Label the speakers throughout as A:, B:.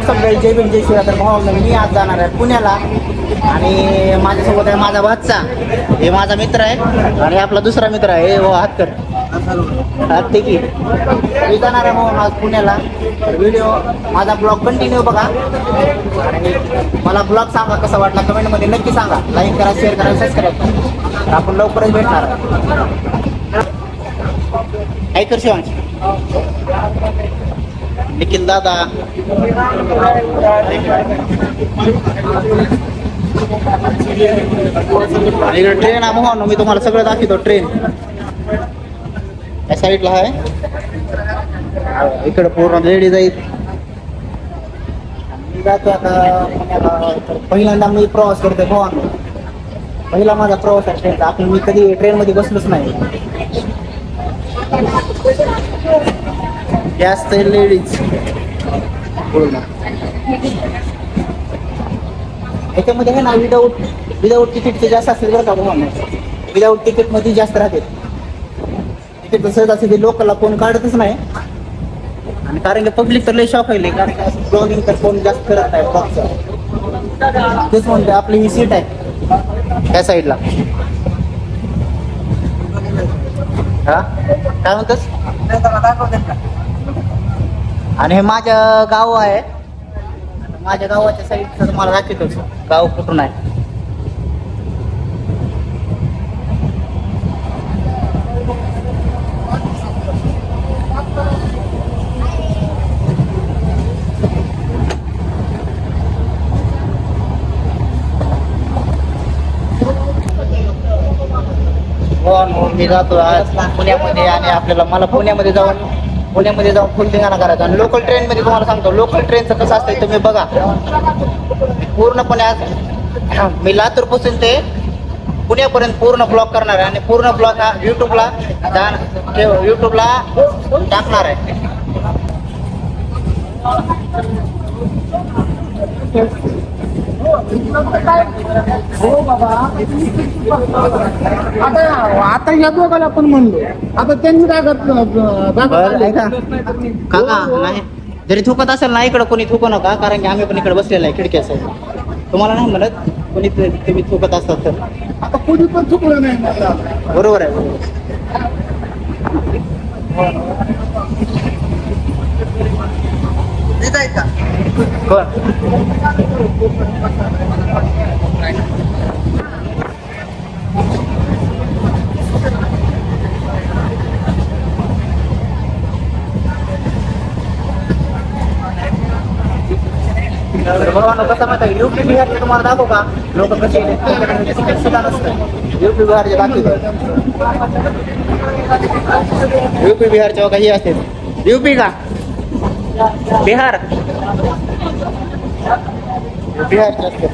A: सगळे जय भीम जय शिवराय. तर भाऊ मी आज जाणार आहे पुण्याला आणि माझ्यासोबत आहे माझा भाचा, हे माझा मित्र आहे आणि आपला दुसरा मित्र आहे हो हातकर हात की. मी जाणार आहे भाऊ आज पुण्याला. व्हिडिओ माझा ब्लॉग कंटिन्यू बघा आणि मला ब्लॉग सांगा कसा वाटला कमेंटमध्ये नक्की सांगा. लाईक करा, शेअर करा, सबस्क्राईब करा. तर आपण लवकरच भेटणार आहे. ऐकर शिवांश निखिल दादा इकडे ट्रेन आहे मोहन, मी तुम्हाला सगळं दाखवतो. ट्रेन या साईडला आहे, इकडे पूर्ण लेडीज आहेत. मी जातो आता पुण्याला. तर पहिल्यांदा मी प्रवास करतोय भवान, पहिला माझा प्रवास आहे ट्रेनचा. आपण मी कधी ट्रेनमध्ये बसलोच नाही. जास्त लेडीज पूर्ण याच्यामध्ये आहे ना. विदाऊट तिकीटचे जास्त असतील बरं का भवान. विदाऊट तिकीटमध्ये जास्त राहते. तिकीट सहज असे ते लोकलला कोण काढतच नाही. आणि कारण की पब्लिक तर लय शॉक होईल, कारण की असं ब्लॉगिंग तर कोण जास्त करत नाही ब्लॉगचं. तेच म्हणते आपली ही सीट आहे त्या साईडला. हा काय म्हणतोस. आणि हे माझं गाव आहे. माझ्या गावाच्या साईडचं तुम्हाला दाखवतोच गाव कुठून आहे. मी जातो आज पुण्यामध्ये आणि मला पुण्यामध्ये जाऊन फुल धिंगाणा करायचा. आणि लोकल ट्रेनमध्ये तुम्हाला सांगतो, लोकल ट्रेनचं कसं असतं तुम्ही बघा. पूर्णपणे आज मी लातूरपासून ते पुण्यापर्यंत पूर्ण ब्लॉग करणार आहे आणि पूर्ण ब्लॉग हा युट्यूबला टाकणार आहे.
B: हो बाबा, आता या दोघाला आपण म्हणलो, आता त्यांनी काय
A: काका नाही जरी थुकत असेल ना इकडं कोणी थुकू नका, कारण की आम्ही पण इकडे बसलेला आहे खिडकी असेल. तुम्हाला नाही म्हणत कोणी तुम्ही थुकत असतात तर.
B: आता कोणी पण चुकलं नाही.
A: बरोबर आहे. कोण कसं माहिती आहे, यूपी बिहारचे तुम्हाला दाखवू का लोक कसे सुद्धा नसतं. यूपी बिहारचे दाखवतो. यूपी बिहारचे काही असते. यूपी का बिहार बिहारचे असते.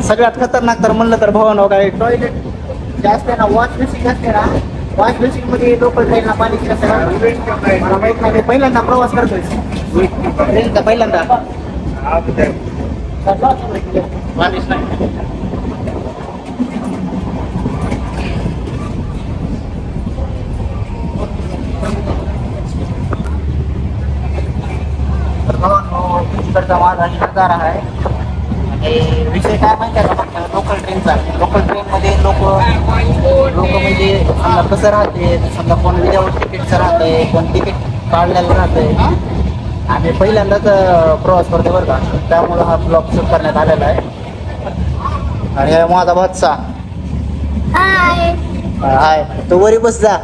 A: सगळ्यात खतरनाक तर म्हणलं तर भवन वगैरे टॉयलेट जास्त आहे ना. वॉश बेसिंग असते ना, वॉश बेसिंग मध्ये लोकल ट्रेनला पाणी असतं. मला माहित नाही, पहिल्यांदा प्रवास करतोय ट्रेनचा पहिल्यांदा. पाणीच नाही. तर भवन तिकडचा माझा नजारा आहे. विषय काय माहिती आहे का, लोकल ट्रेनचा. लोकल ट्रेनमध्ये लोक म्हणजे समजा कसं राहते, समजा कोण विदाऊट तिकीटचं राहतंय, कोण तिकीट काढलेलं राहतंय. आम्ही पहिल्यांदाच प्रवास करतो बरं का, त्यामुळं हा ब्लॉग शूट करण्यात आलेला आहे. आणि हा माझा भाचा. हाय तू वरी बस जा.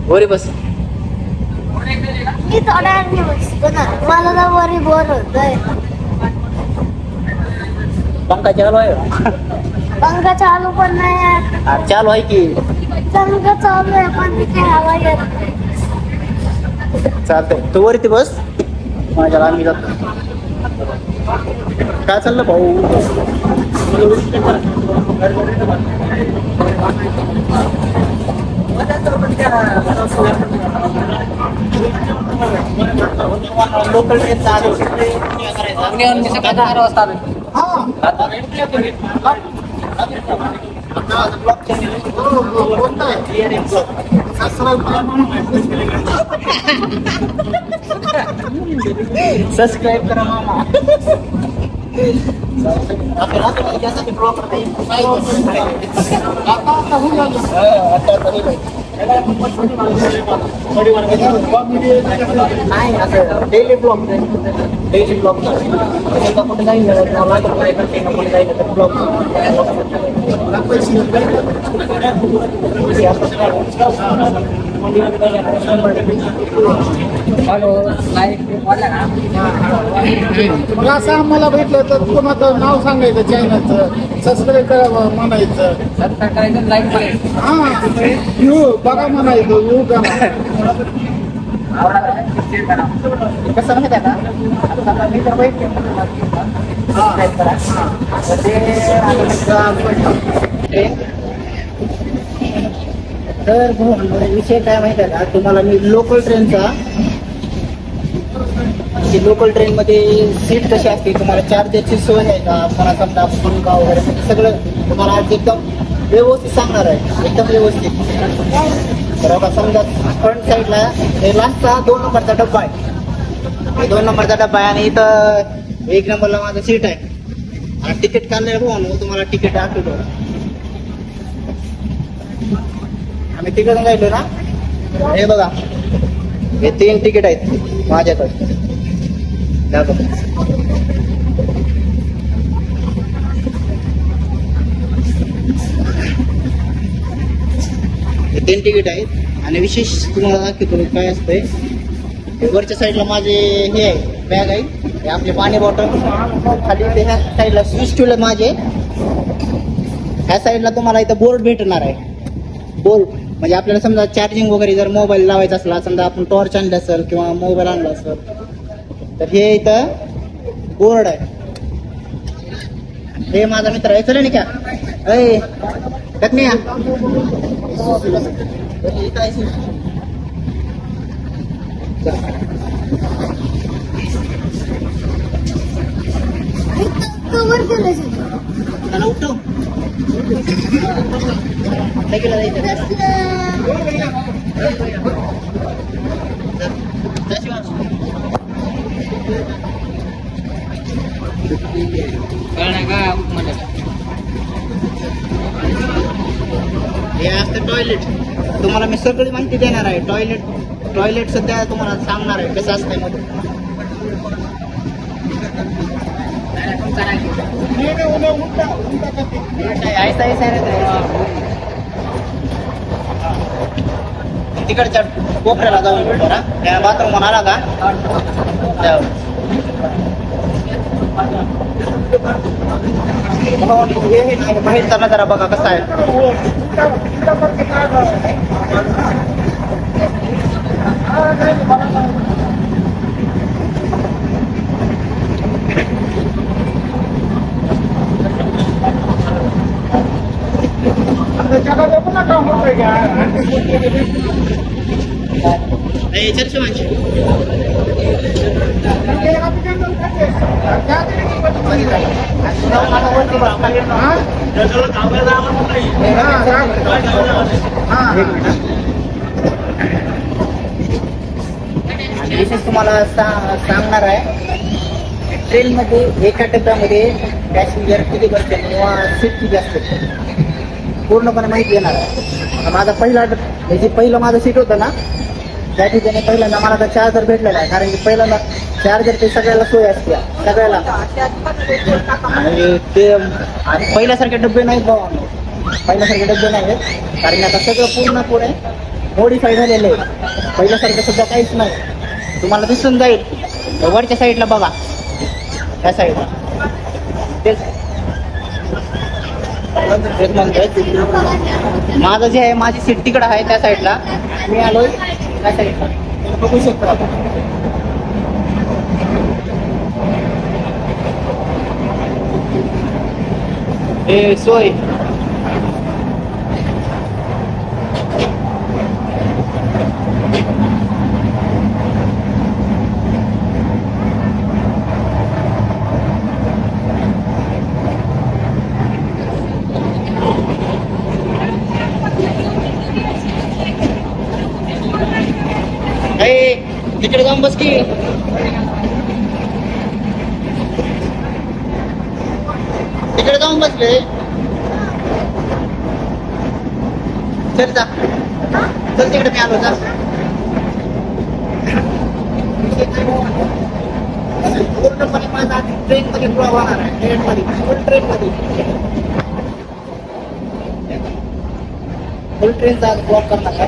A: वरी बस.
C: मी थोड्या वेळाने बसतो ना, मला तर वरी बोर होतंय.
A: पंखा चालू आहे.
C: पंखा चालू पण नाही आहे.
A: चालू आहे की.
C: पंखा चालू आहे पण तिथे हवा येत नाही.
A: चालतंय तू वरती बस, माझ्या आम्ही जातो. काय चाललं भाऊ. लोकल ट्रेन चालू करायचा. सबस्क्राईब करा मामा. नाही असं डेली ब्लॉग कुठे जाईल कुठे जाईल तर ब्लॉग
B: मग असं आम्हाला भेटलं तर कोणाचं नाव सांगायचं चॅनलचं, सबस्क्राईब करा म्हणायचं. हा व्ह्यू बघा म्हणायचं, व्ह्यू करा.
A: कसं माहिती आहे का आता मी तर वाईट सबस्क्राईब करा. तर विषय काय माहिती आहे का तुम्हाला मी लोकल ट्रेनचा लोकल ट्रेनमध्ये सीट कशी असते तुम्हाला चार्जरची सोय आहे का मला समजा पंखा वगैरे सगळं तुम्हाला आज एकदम व्यवस्थित सांगणार आहे एकदम व्यवस्थित. तर आता समजा फ्रंट साईडला हे लास्टचा 2 नंबरचा डब्बा आहे. 2 नंबरचा डब्बा आहे आणि इथं 1 नंबरला माझं सीट आहे. आणि तिकीट काढलेलं भाऊ तुम्हाला तिकीट दाखवतो. आम्ही तिकडून गेलो ना हे बघा हे 3 तिकीट आहेत माझ्याकडे. हे 3 तिकीट आहेत आणि विशेष तुम्हाला दाखवतो काय असतंय. वरच्या साईडला माझे हे आहे बॅग आहे हे आपले पाणी बॉटल खाली ते ह्या साईडला स्विच ठेवले माझे. ह्या साईडला तुम्हाला इथं बोर्ड भेटणार आहे. बोर्ड म्हणजे आपल्याला समजा चार्जिंग वगैरे जर मोबाईल लावायचा असला समजा आपण टॉर्च आणला असेल किंवा मोबाईल आणला असेल तर हे इथं बोर्ड आहे. हे माझा मित्र आहे चला नाही का अय कधी
C: कवर केलं
A: त्याला उठव हे असतं टॉयलेट. तुम्हाला मी सगळी माहिती देणार आहे. टॉयलेट सध्या तुम्हाला सांगणार आहे कसं असतंय मध्ये. तिकडच्या कोपऱ्याला जाऊन भेटू ना त्या बाथरूम आला का बाहेरचा नजारा बघा कसा आहे. विशेष तुम्हाला सांगणार आहे ट्रेनमध्ये एका डब्यामध्ये पॅसेंजर किती बसते किंवा सीट किती असते पूर्णपणे माहिती येणार आहे. माझा पहिलं माझं सीट होतं ना त्या ठिकाणी पहिल्यांदा मला तर चार्जर भेटलेला आहे कारण की पहिल्यांदा चार्जर ते सगळ्याला सोय असते सगळ्याला. आणि ते पहिल्यासारखे डबे नाहीत भाऊ पहिल्यासारखे डबे नाही आहेत कारण आता सगळं पूर्णपणे मॉडिफाय झालेलं आहे. पहिल्यासारखं सुद्धा काहीच नाही तुम्हाला दिसून जाईल वरच्या साईडला बघा त्या साईडला तेच म्हणतोय. माझं जे आहे माझी सीट तिकडं आहे त्या साईडला मी आलोय त्या साईडला बघू शकतो. हे सोय तिकडे जाऊन बस की. तिकडे जाऊन बसले. चल जा. चल तिकडे मी आलो जा. पूर्णपणे माझा ट्रेन मध्ये प्रवाह होणार आहे. ट्रेन मध्ये फुल ट्रेन मध्ये फुल ट्रेनचा ब्लॉक करणार आहे.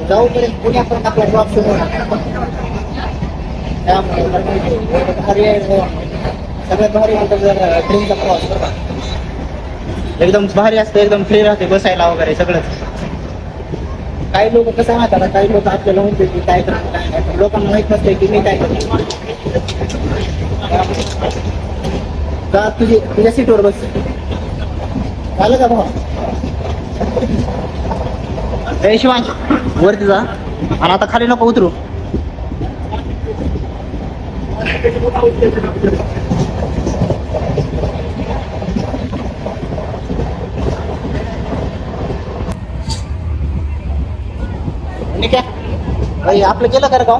A: जाऊपर्यंत पुण्यापर्यंत आपला ड्रॉप सुरू होणार. त्यामुळे भारी आहे. सगळ्यात भारी म्हणतात जर ट्रेनचा प्रवास करतात एकदम भारी असतं. एकदम फ्री राहते बसायला वगैरे सगळंच. काही लोक कसं राहतात, काही लोक आपल्याला म्हणते की काय करतो काय नाही, पण लोकांना माहित नसते की मी काय करतो. का तुझ्या सीटवर बस. झालं का भाऊ? शिवांश वरती जा आणि आता खाली नको उतरू. ठीक आहे आपलं गेलं का रे गाव?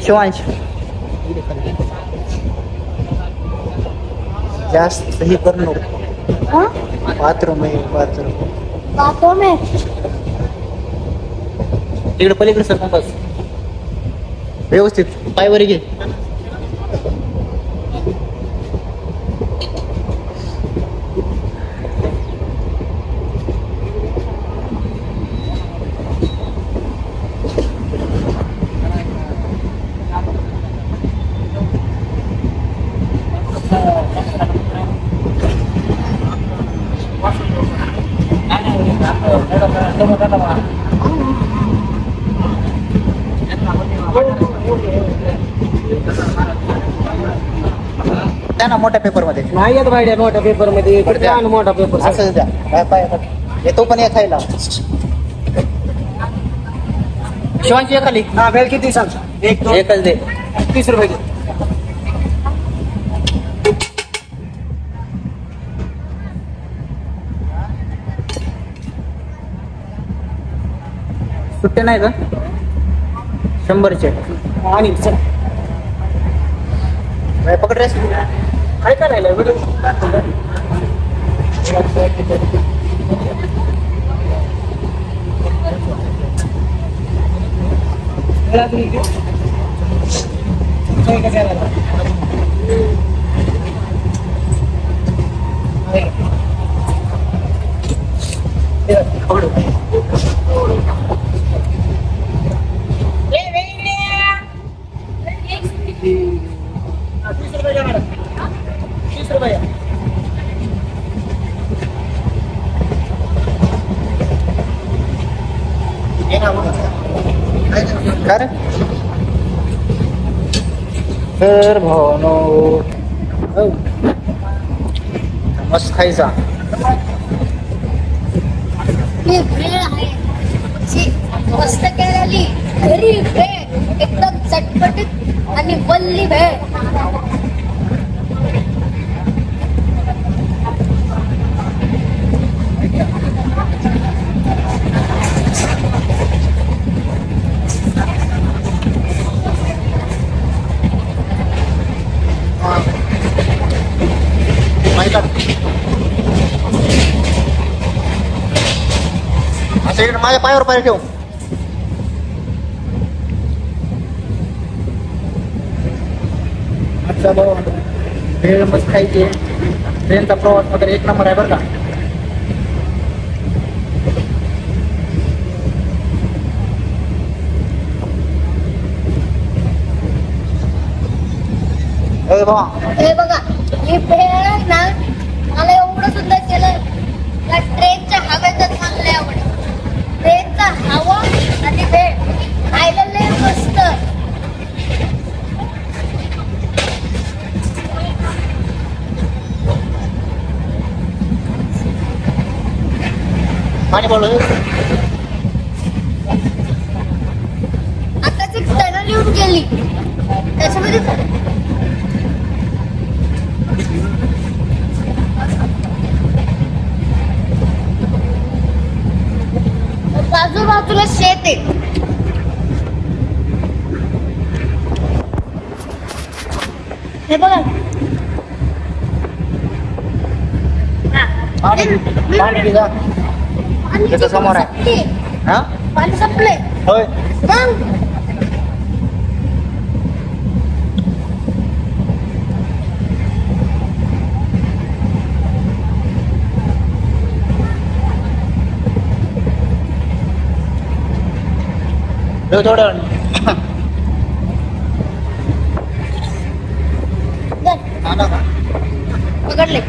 A: शिवांश जास्त हे करू नको. बाथरूम आहे बाथरूम.
C: बाथरूम आहे.
A: तिकडे पलीकडे सर बस व्यवस्थित पायवर घे. द्या ना मोठ्या पेपर मध्ये.
B: नाही येत भाई मोठ्या पेपर मध्ये. मोठा पेपर
A: असं द्या. काय पाय येतो पण या खायला. शिवांची या खाली.
B: हा वेळ किती सांग?
A: एकच दे.
B: 30 रुपये.
A: सुट्टे नाही का? 100चे
B: आणि
A: पकड रेस
B: काय करायला
A: तर भावनो मस्त खायचा.
C: ही भेळ आहे. मस्त केलेली घरी भेळ एकदम चटपटीत आणि वल्ली भेळ.
A: असं इकडे माझ्या पायावर पाय ठेव. अच्छा भाऊ भेळ मस्त खायची. ट्रेनचा प्रवास वगैरे एक नंबर आहे बरं का.
C: हे बघा ही भेळ ना मला एवढं सुंदर केलं. त्या ट्रेनच्या हवेतच चांगले आवडे. ट्रेनचा हवा आणि भेळ खायला लय मस्त.
A: पाणी बोल.
C: खाल्ली त्याच्यामध्ये बाजूबाजूला शेत आहे. हे बघा हा.
A: पाणी पिजा
C: पाणी
A: त्याच्या समोर आहे.
C: संपले.
A: हा
C: पाणी संपले
A: होय
C: मग
A: थोड्या
C: धर, पकडले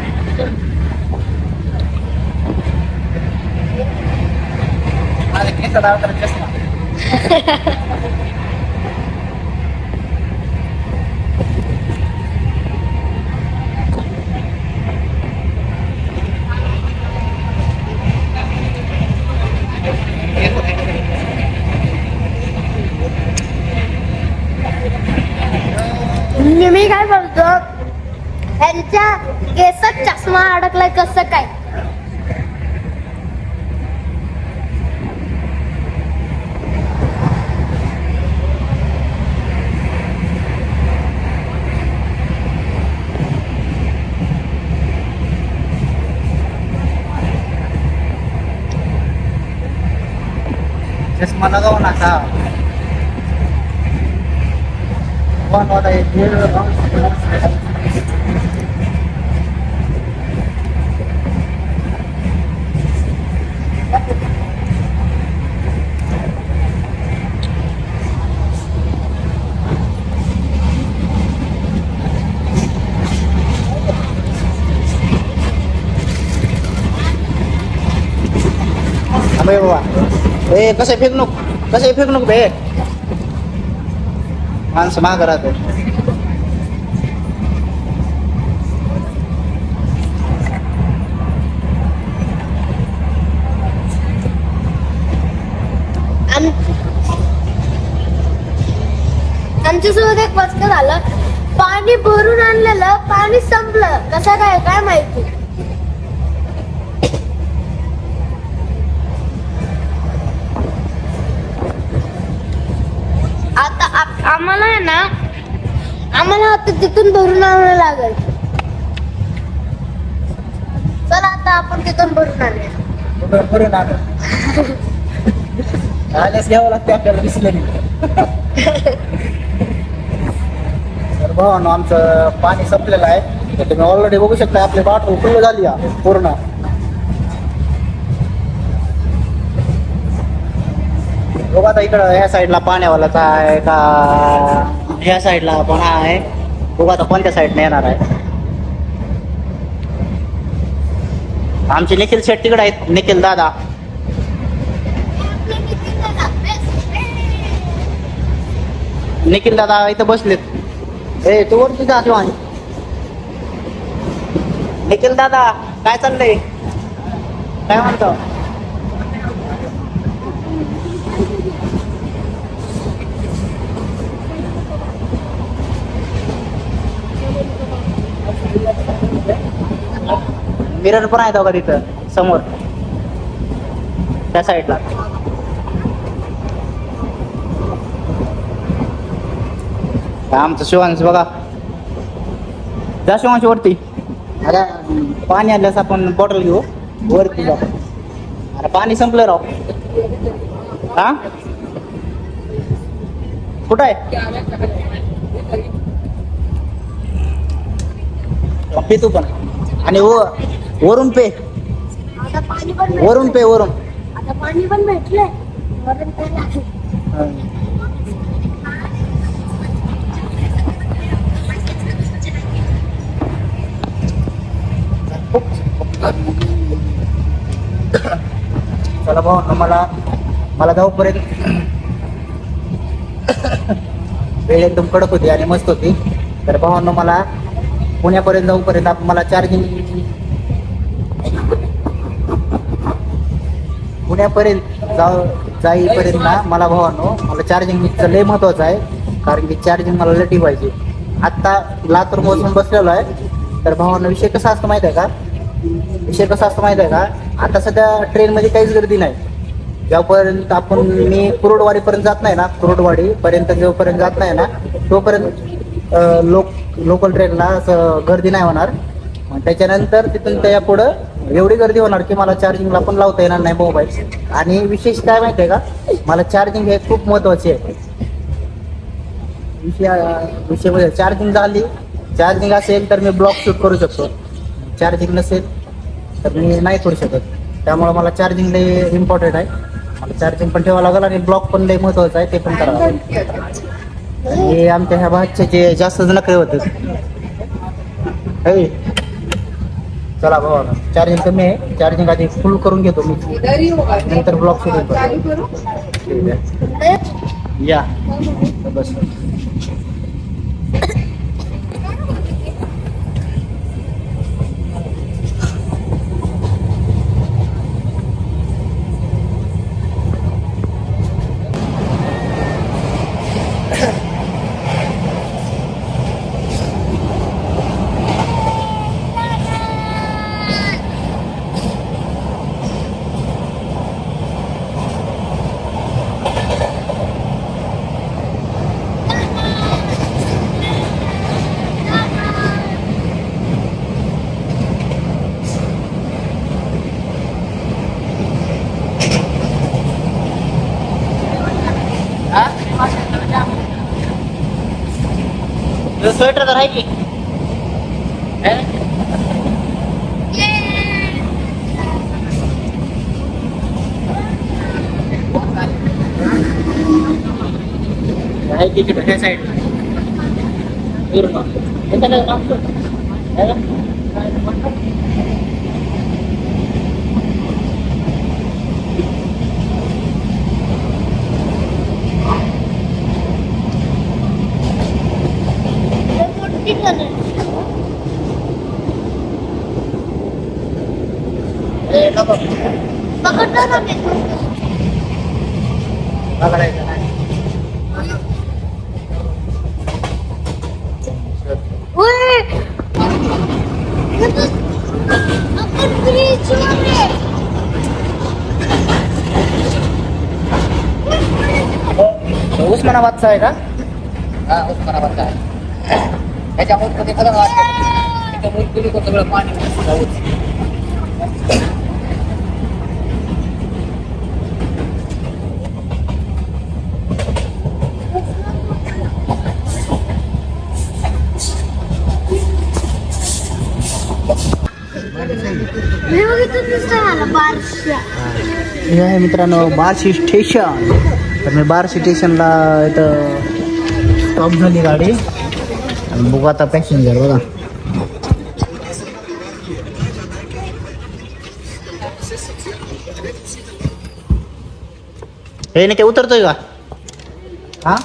C: मी काय बोलतो ह्यांच्या केसात चष्मा अडकलाय कसं काय
A: चष्मा लगाव ना का कोण होता अबे बाबा ए कसं फेक नको बे माणसं मागं राहते
C: आमच्यासोबत एक मस्त झालं पाणी भरून आणलेलं पाणी संपलं कसं काय माहिती आता आम्हाला आहे ना आम्हाला आता तिथून भरून आणावं लागेल चला आता आपण तिथून भरून आणूया
A: बरं ना आल्यास घ्यावं लागते आपल्याला दिसलं नाही तर भावानो आमचं पाणी संपलेलं आहे तर तुम्ही ऑलरेडी बघू शकता आपली बाटली फुल झाली आहे पूर्ण बघा आता इकडं ह्या साईडला पाण्यावालाच आहे का ह्या साईडला पण आहे बघा आता कोणत्या साईडने येणार आहे आमचे निखिल शेट तिकडे आहेत निखिल दादा निखिल दादा इथं बसलेत ए तू वरती जा शिवानी निखिल दादा काय चाललंय काय म्हणतो मिरर पण आहे का तिथं समोर त्या साईडला आमचं शिवांश बघा त्या शिवांश वरती आता पाणी आणल्यास आपण बॉटल घेऊ वरती जा अरे पाणी संपलं राव हा कुठं आहे पे तू पण आणि वरून पे
C: आता पाणी पण
A: वरून पे वरून
C: आता पाणी पण भेटलंय वरून पे लागेल.
A: चला भाऊ मला जाऊपर्यंत वेळ एकदम कडक होती आणि मस्त होती तर भावांनो मला पुण्यापर्यंत जाऊपर्यंत मला चार्जिंग पुण्यापर्यंत जाईपर्यंत ना मला भावांनो मला चार्जिंग लय महत्वाचं आहे कारण की चार्जिंग मला लटी पाहिजे. आत्ता लातूर मोसून बसलेलो आहे. तर भावांना विषय कसा असतो माहिती आहे का? विषय कसा असतो माहिती आहे का? आता सध्या ट्रेनमध्ये काहीच गर्दी नाही. जेव्हापर्यंत मी कुरोडवाडीपर्यंत जात नाही ना, कुरोडवाडीपर्यंत जोपर्यंत जात नाही ना तोपर्यंत लोकल ट्रेनला असं गर्दी नाही होणार. त्याच्यानंतर तिथून त्या पुढं एवढी गर्दी होणार की मला चार्जिंगला पण लावता येणार नाही मोबाईल. आणि विशेष काय माहिती आहे का? मला चार्जिंग हे खूप महत्त्वाचे आहे. विषय म्हणजे चार्जिंग असेल तर मी ब्लॉग शूट करू शकतो. चार्जिंग नसेल तर मी नाही करू शकत. त्यामुळे मला चार्जिंग लय इम्पॉर्टंट आहे. मला चार्जिंग पण ठेवावं लागेल आणि ब्लॉक पण लय महत्त्वाचं आहे, ते पण करावं लागेल. हे आमच्या ह्या भाषेचे जे जास्तच नखरे होते. चला भावा, चार्जिंग कमी आहे. चार्जिंग आधी फुल करून घेतो मी, नंतर ब्लॉक शूटिंग करतो. ठीक आहे, या बस. स्वेटर तर आहे की आहे की कुठल्या साईड
C: पकडतो ना मी.
A: बघायचं नाही.
C: आपण ब्रिजवर आहे.
A: उस्मानाबादचा आहे का?
D: हा उस्मानाबादचा आहे. त्याच्यामुळे ते खरं वाटतं त्याच्यामुळे सगळं पाणी
C: मी बघितलं दिसतं मला बारशा.
A: हे आहे मित्रांनो बार्शी स्टेशन. तर मी बार्शी स्टेशनला इथं स्टॉप झाली गाडी आणि बघू आता पॅसेंजर बघा. हे नाही काय उतरतोय का? हा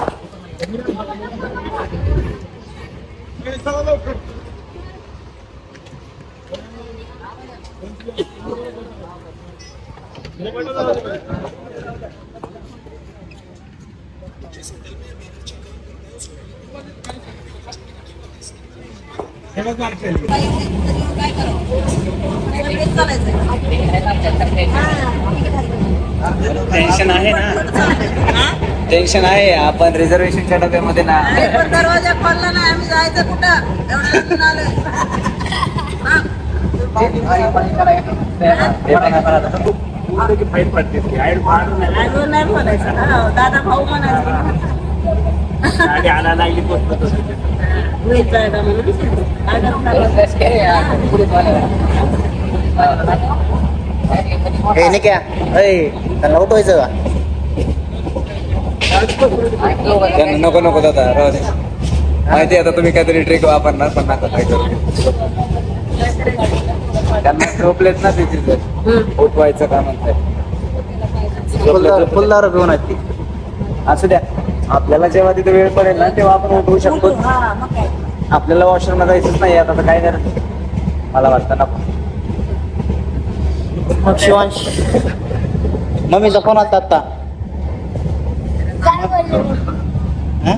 D: टेन्शन आहे ना, टेन्शन आहे. आपण रिझर्वेशनच्या डब्यामध्ये ना
E: दरवाजा खोलला नाही, आम्ही जायचं कुठं एवढं आलं. अजून नाही म्हणायचं ना, दादा भाऊ म्हणायचं. मीच जायला म्हणून.
A: हे नाही क्या त्यांना उठवायचं का?
D: नको नको दादा राहू दे. माहिती आहे आता तुम्ही काहीतरी ट्रिक वापरणार पण नका काय करू. त्यांना झोपलेत ना तिथे उठवायचं का म्हणताय.
A: फुलदार घेऊन आहेत ती.
D: असू द्या, आपल्याला जेव्हा तिथे वेळ पडेल ना तेव्हा आपण उठवू शकतो.
E: हा मग काय.
D: आपल्याला वॉशरूमला जायचंच नाही आता तर काय करायचं मला वाटतं ना.
A: मग शिवांश मम्मीचा फोन आलता आता.
C: काय बोलले?
A: हं?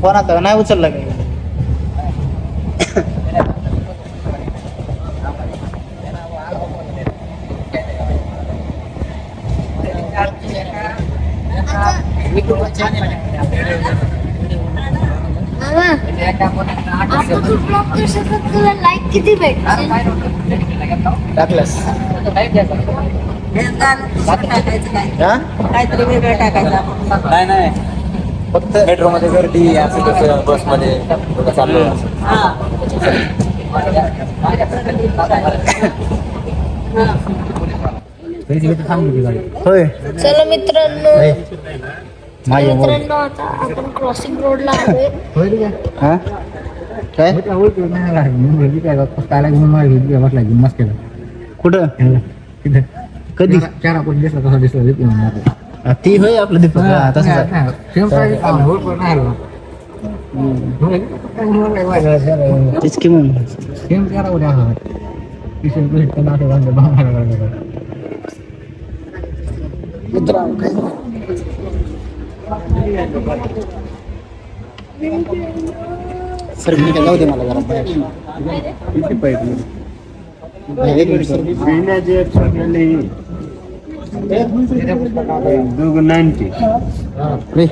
A: फोन आता नाही उचलला का?
C: मामा, आता तू ब्लॉग करशील तर तुला लाईक किती भेटतील?
A: टाकलंस हा?
E: काहीतरी वेगळं टाकायचं आपण.
F: नाही नाही
A: फक्त
F: मेट्रो मध्ये गर्दी असं तसं बस मध्ये चाललो
E: हा.
A: होय
C: चला मित्रांनो,
A: माझ्या
C: मित्रांनो आता आपण क्रॉसिंग रोडला आलोय.
A: हा काय कुठं कधी ती होय आपलं दीपक हा, तसंच आहे. तेच की मग सर मी काय जाऊ दे मला जरा बाहेर. एक मिनिट सर. रे.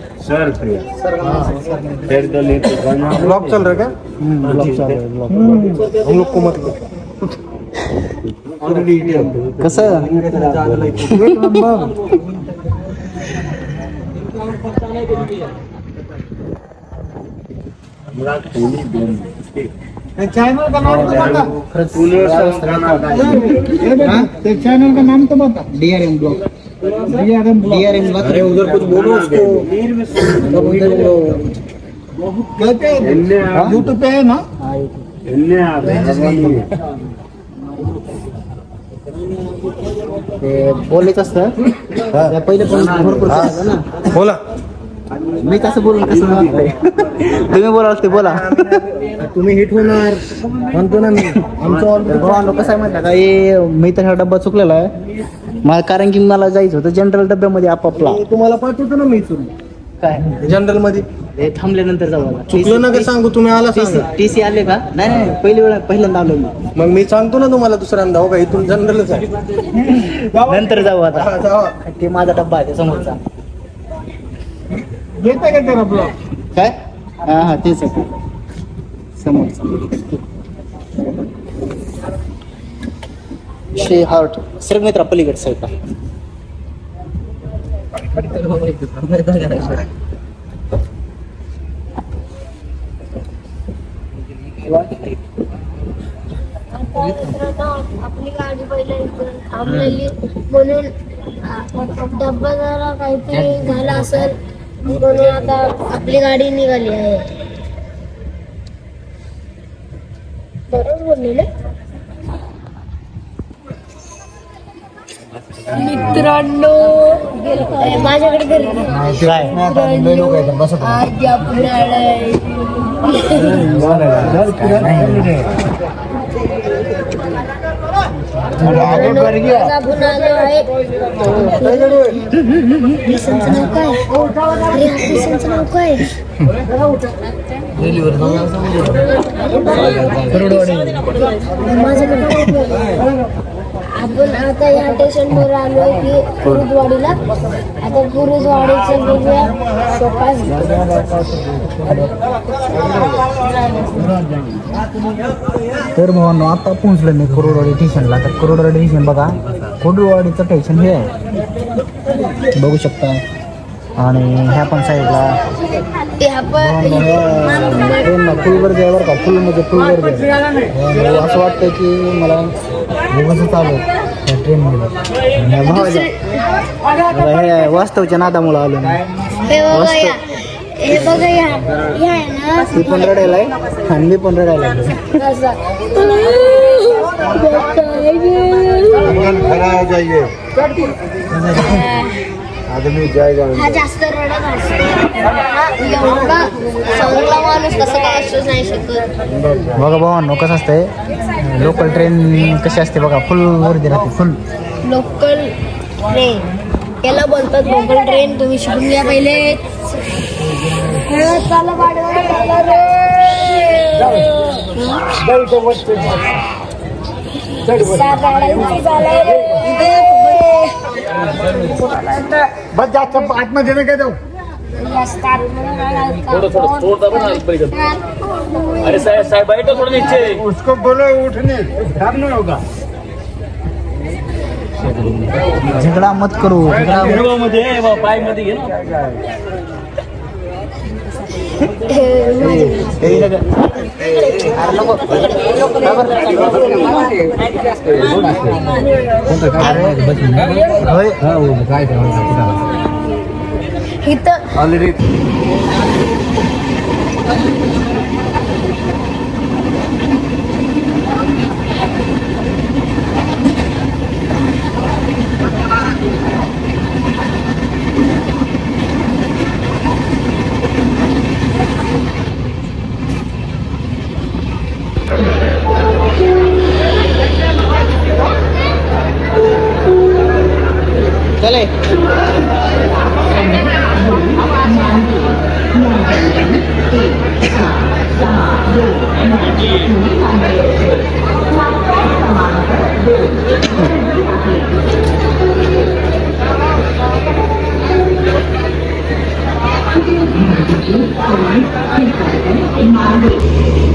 B: ब्लॉग चल रहा है क्या?
A: ब्लॉक चालू आहे, ब्लॉक.
B: हम लोग को मत
A: कसं
B: चैनल का नाम तो बता।
A: खरंच
B: ते चैनल का नाम तो बता।
A: DRM block
B: DRM blog.
A: DRM block.
B: अरे उधर कुछ बोलो उसको। कहते हैं यूट्यूब पे है ना?
A: ते बोलायचं असतं त्या पहिले पण भरपूर करायचं ना.
B: बोला।
A: मी कसं बोलून कसं वाटतंय तुम्ही बोला ते बोला.
B: तुम्ही हिट होणार म्हणतो ना मी.
A: भावांनो कसं आहे माहिती का हे मी तर हा डब्बा चुकलेला आहे मला कारण की मला जायचं होतं जनरल डब्यामध्ये आपापला.
B: तुम्हाला पाठवतो ना मी इथून
A: काय
B: जनरल मध्ये.
A: हे थांबल्यानंतर जाऊ आता.
B: चुकलं ना का सांगू तुम्ही आला सांगा.
A: TC आले का नाही नाही पहिल्यांदा आलो मी.
B: मग मी सांगतो ना तुम्हाला दुसऱ्यांदा हो का इथून जनरलच आहे.
A: नंतर जाऊ आता.
B: हा, जावा.
A: ते माझा डब्बा आहे ते समोरचा.
B: येते का तेरा ब्लॉग?
A: काय हा हा तेच आहे समोरचा. शे हार्ट सर मित्रा पलीकडे साईडला.
C: आपली गाडी पहिले इकडून थांबलेली म्हणून डब्बा जरा काहीतरी झाला असेल म्हणून आता आपली गाडी निघाली आहे. बरोबर बोलले ना मित्रांनो. माझ्याकडे गर्दी
A: काय
C: आज आपण आलोय. आज आपण आलो आहे. स्टेशनचं नाव काय? अरे या स्टेशनचं नाव काय? माझ्याकडे आपण आता या स्टेशनवर आलोय की गुरुद्वाडीला. आता गुरुद्वाडीचं बघूया सोपा.
A: तर भावांनो आता पोहोचलो मी कुरुडवाडी स्टेशनला. तर कुरुडवाडी स्टेशन बघा कुरुडवाडीचं स्टेशन हे आहे बघू शकता. आणि ह्या पण साईडला ट्रेनला फुल गर्दी आहे बरं का. फुल म्हणजे फुल गर्दी आहे. असं वाटतं की मला बघायचं चालू त्या ट्रेनमध्ये. हे वास्तवच्या नादामुळं आलो मी.
C: हे बघा या, हे बघा या, या आहे ना.
A: ती पण रडायला आहे आणि मी पण रडायला आहे.
C: असा. हा जास्त रडत असतो. एवढा चांगला माणूस कसं काय असू नाही शकत.
A: बघा भावांनो कसं असतंय लोकल ट्रेन कशी असते बघा. फुल गर्दी राहते फुल.
C: लोकल ट्रेन याला बोलतात लोकल ट्रेन. तुम्ही शिकून घ्या पहिले. चला वाढवा चला रे
B: बस जास्त आतमध्ये नाही काय जाऊ
F: अरे साहेब साहेब बैठ थोडं नीचे
B: उसको बोलो उठने काम नहीं होगा
A: झगडा मत करू झगडा
F: मध्ये पाय मध्ये घे ना
C: इथं
F: ऑलरेडी
A: चले
G: मार्ग